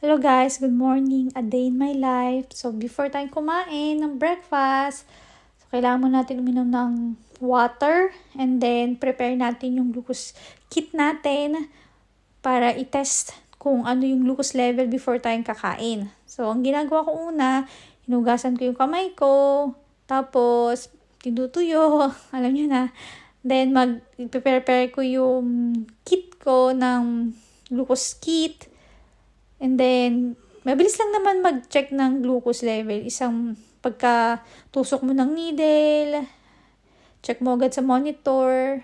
Hello guys, good morning. A day in my life. So before tayong kumain ng breakfast, so kailangan mo natin uminom ng water and then prepare natin yung glucose kit natin para i-test kung ano yung glucose level before tayong kakain. So ang ginagawa ko una, hinugasan ko yung kamay ko, tapos tinutuyo, alam niyo na. Then mag-prepare ko yung kit ko ng glucose kit. And then, mabilis lang naman mag-check ng glucose level. Isang pagkatusok mo ng needle, check mo agad sa monitor.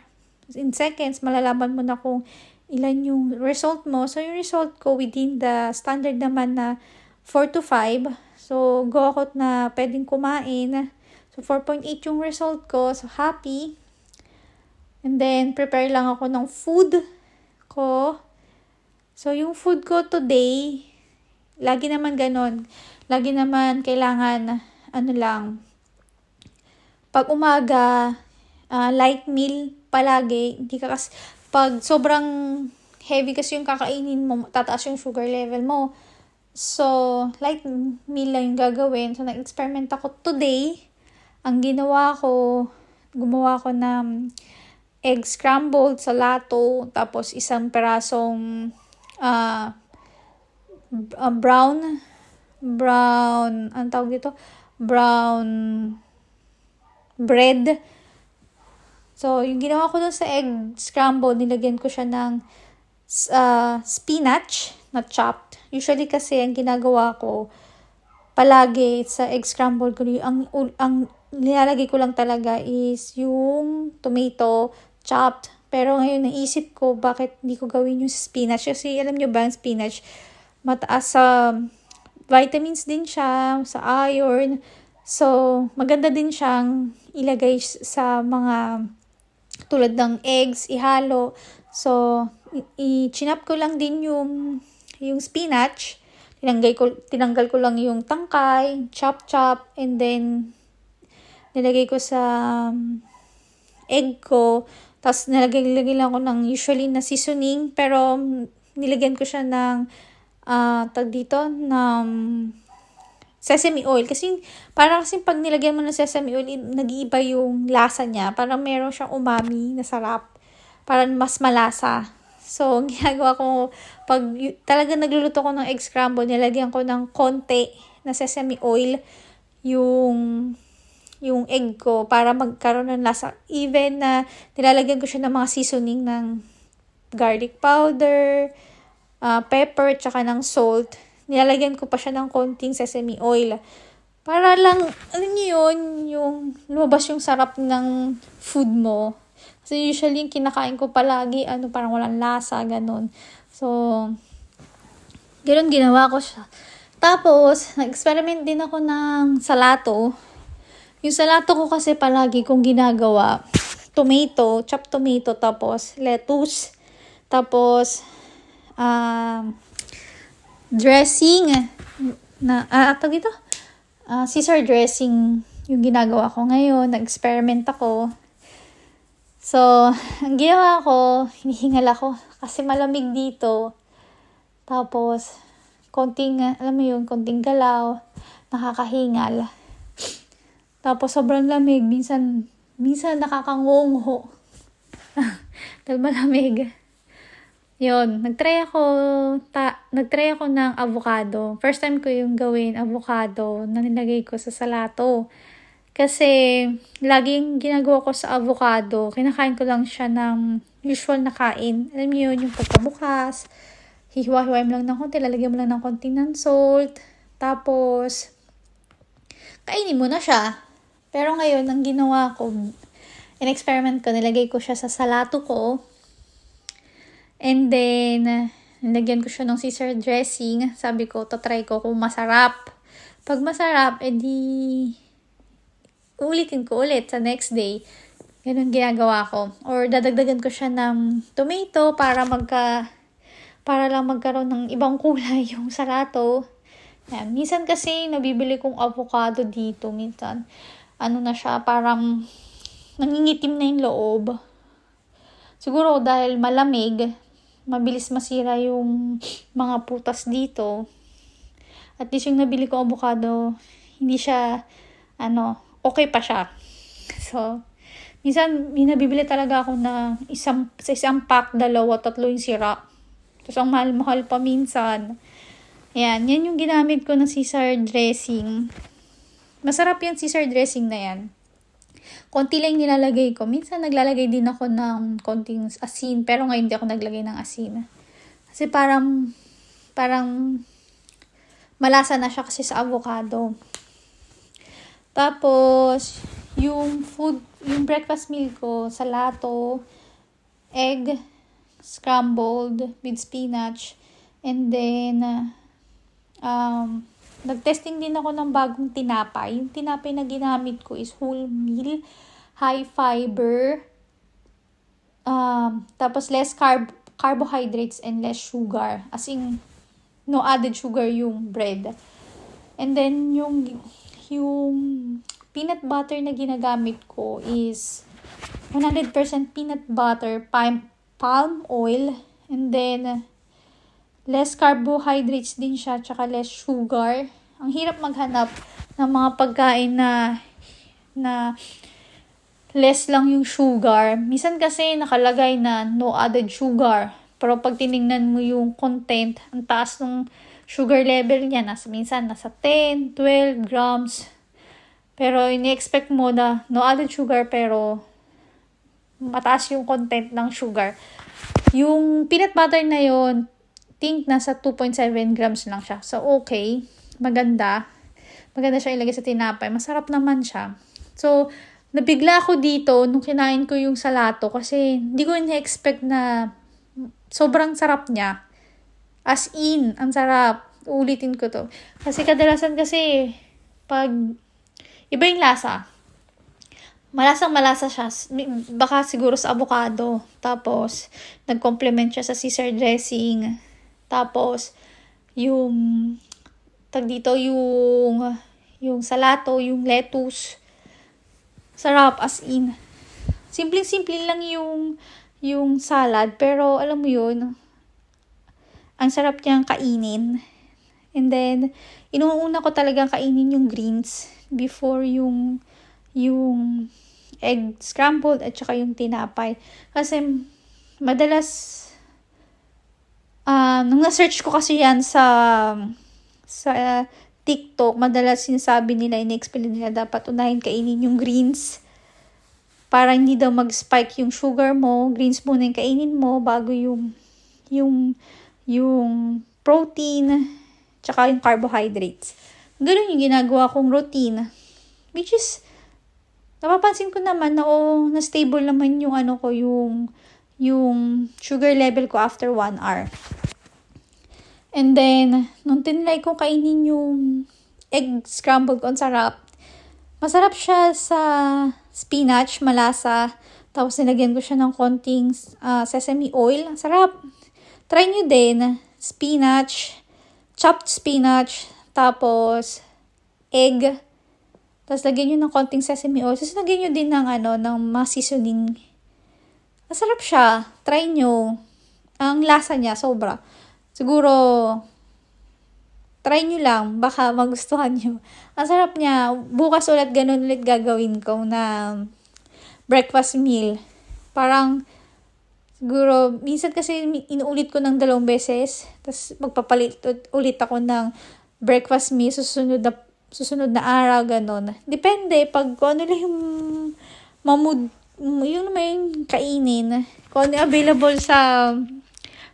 In seconds, malalaman mo na kung ilan yung result mo. So, yung result ko within the standard naman na 4 to 5. So, go ako na pwedeng kumain. So, 4.8 yung result ko. So, happy. And then, prepare lang ako ng food ko. So, yung food ko today, lagi naman ganon. Lagi naman kailangan, pag umaga, light meal palagi. Hindi ka pag sobrang heavy kasi yung kakainin mo, tataas yung sugar level mo. So, light meal lang yung gagawin. So, nag-experiment ako today. Ang ginawa ko, gumawa ko ng egg scrambled sa lato, tapos isang perasong brown, ang tawag dito, brown bread. So, yung ginawa ko dun sa egg scramble, nilagyan ko siya ng spinach na chopped. Usually kasi ang ginagawa ko, palagi sa egg scramble ko, ang nilalagay ko lang talaga is yung tomato chopped. Pero ngayon naisip ko, bakit hindi ko gawin yung spinach? Kasi alam nyo ba, ang spinach, mataas sa vitamins din siya, sa iron. So, maganda din siyang ilagay sa mga tulad ng eggs, ihalo. So, i-chinap ko lang din yung spinach. Tinanggal ko lang yung tangkay, chop, and then nilagay ko sa egg ko. Tapos nilagay lang ko ng usually na seasoning, pero nilagyan ko siya ng ng sesame oil. Kasi pag nilagyan mo ng sesame oil, nag-iiba yung lasa niya. Parang meron siyang umami na sarap. Parang mas malasa. So, ang ginagawa ko, pag talaga nagluluto ko ng egg scramble, nilagyan ko ng konti na sesame oil yung egg ko para magkaroon ng lasa. Even na nilalagyan ko siya ng mga seasoning ng garlic powder, pepper, tsaka ng salt. Nilalagyan ko pa siya ng konting sesame oil. Para lang, alam niyo yun, yung lumabas yung sarap ng food mo. Kasi usually yung kinakain ko palagi, parang walang lasa, ganun. So, ganun ginawa ko siya. Tapos, nag-experiment din ako ng salato. Yung salato ko kasi palagi kong ginagawa, chopped tomato, tapos lettuce, tapos dressing Caesar dressing yung ginagawa ko ngayon. Nag-experiment ako. So, ang ginawa ko, hinihingal ako kasi malamig dito. Tapos, konting galaw, nakakahingal. Tapos sobrang lamig, minsan nakakangungo. Dahil malamig. Yun, nagtry ako ng avocado. First time ko yung gawin avocado na nilagay ko sa salato. Kasi laging ginagawa ko sa avocado, kinakain ko lang siya ng usual na kain. Alam niyo yun, yung pagkabukas, hihiwa-hiwain mo lang ng konti, lalagyan mo lang ng konti ng salt, tapos kainin mo na siya. Pero ngayon, ang ginawa ko, in-experiment ko, nilagay ko siya sa salato ko. And then, nilagyan ko siya ng Caesar dressing. Sabi ko, try ko kung masarap. Pag masarap, edi uulitin ko ulit sa next day. Ganun ginagawa ko. Or dadagdagan ko siya ng tomato para lang magkaroon ng ibang kulay yung salato. Yan. Minsan kasi nabibili kong avocado dito. Minsan, na siya, parang nangingitim na yung loob. Siguro dahil malamig, mabilis masira yung mga putas dito. At least yung nabili ko avocado, hindi siya, okay pa siya. So, minsan, nabibili talaga ako ng sa isang pack, 2, 3 yung sira. Tapos, ang mahal-mahal pa minsan. Yan yung ginamit ko ng Caesar dressing. Masarap yung Caesar dressing na yan. Konti lang nilalagay ko. Minsan naglalagay din ako ng konting asin. Pero ngayon hindi ako naglagay ng asin. Kasi parang malasa na siya kasi sa avocado. Tapos, yung breakfast meal ko, salato, egg, scrambled with spinach, and then, nag-testing din ako ng bagong tinapay. Yung tinapay na ginamit ko is whole meal, high fiber, tapos less carbohydrates and less sugar. As in, no added sugar yung bread. And then, yung peanut butter na ginagamit ko is 100% peanut butter, palm oil, and then, less carbohydrates din siya, tsaka less sugar. Ang hirap maghanap ng mga pagkain na less lang yung sugar. Minsan kasi nakalagay na no added sugar. Pero pag tinignan mo yung content, ang taas ng sugar level niya. Minsan nasa 10, 12 grams. Pero ini-expect mo na no added sugar pero mataas yung content ng sugar. Yung peanut butter na yon, think nasa 2.7 grams lang siya. So, okay. Maganda. Maganda siya ilagay sa tinapay. Masarap naman siya. So, nabigla ako dito nung kinain ko yung salato kasi hindi ko na-expect na sobrang sarap niya. As in, ang sarap. Ulitin ko to. Kasi kadalasan kasi, pag iba yung lasa. Malasang-malasa siya. Baka siguro sa avocado. Tapos, nag-complement siya sa Caesar dressing. Tapos, yung salato, yung lettuce. Sarap, as in. Simple-simple lang yung salad. Pero, alam mo yun, ang sarap niyang kainin. And then, inuuna ko talagang kainin yung greens before yung egg scrambled at saka yung tinapay. Kasi, madalas, nung na-search ko kasi yan sa TikTok, madalas sinasabi nila, in-explain nila, dapat unahin kainin yung greens. Para hindi daw mag-spike yung sugar mo. Greens muna yung kainin mo bago yung protein, tsaka yung carbohydrates. Ganun yung ginagawa kong routine. Which is, napapansin ko naman na na-stable naman yung sugar level ko after 1 hour. And then, nung tinry ko kainin yung egg scrambled ko, ang sarap. Masarap siya sa spinach, malasa. Tapos nilagyan ko siya ng konting sesame oil. Ang sarap. Try nyo din. Spinach, chopped spinach, tapos egg. Tapos lagyan nyo ng konting sesame oil. Tapos lagyan nyo din ng mga seasoning. Masarap siya. Try nyo. Ang lasa niya, sobra. Siguro, try nyo lang. Baka magustuhan nyo. Ang sarap niya. Bukas ganun ulit gagawin ko na breakfast meal. Parang, siguro, minsan kasi inuulit ko ng 2 beses. Tapos, magpapalit ulit ako ng breakfast meal. Susunod na araw, ganun. Depende. Pag kung ano lang yung yun naman yung kainin. Kung ano available sa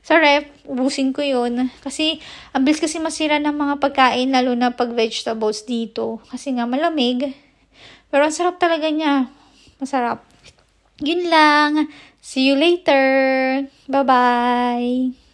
ref, ubusin ko yun. Kasi, ang bilis kasi masira ng mga pagkain, lalo na pag vegetables dito. Kasi nga, malamig. Pero ang sarap talaga niya. Masarap. Yun lang. See you later. Bye-bye.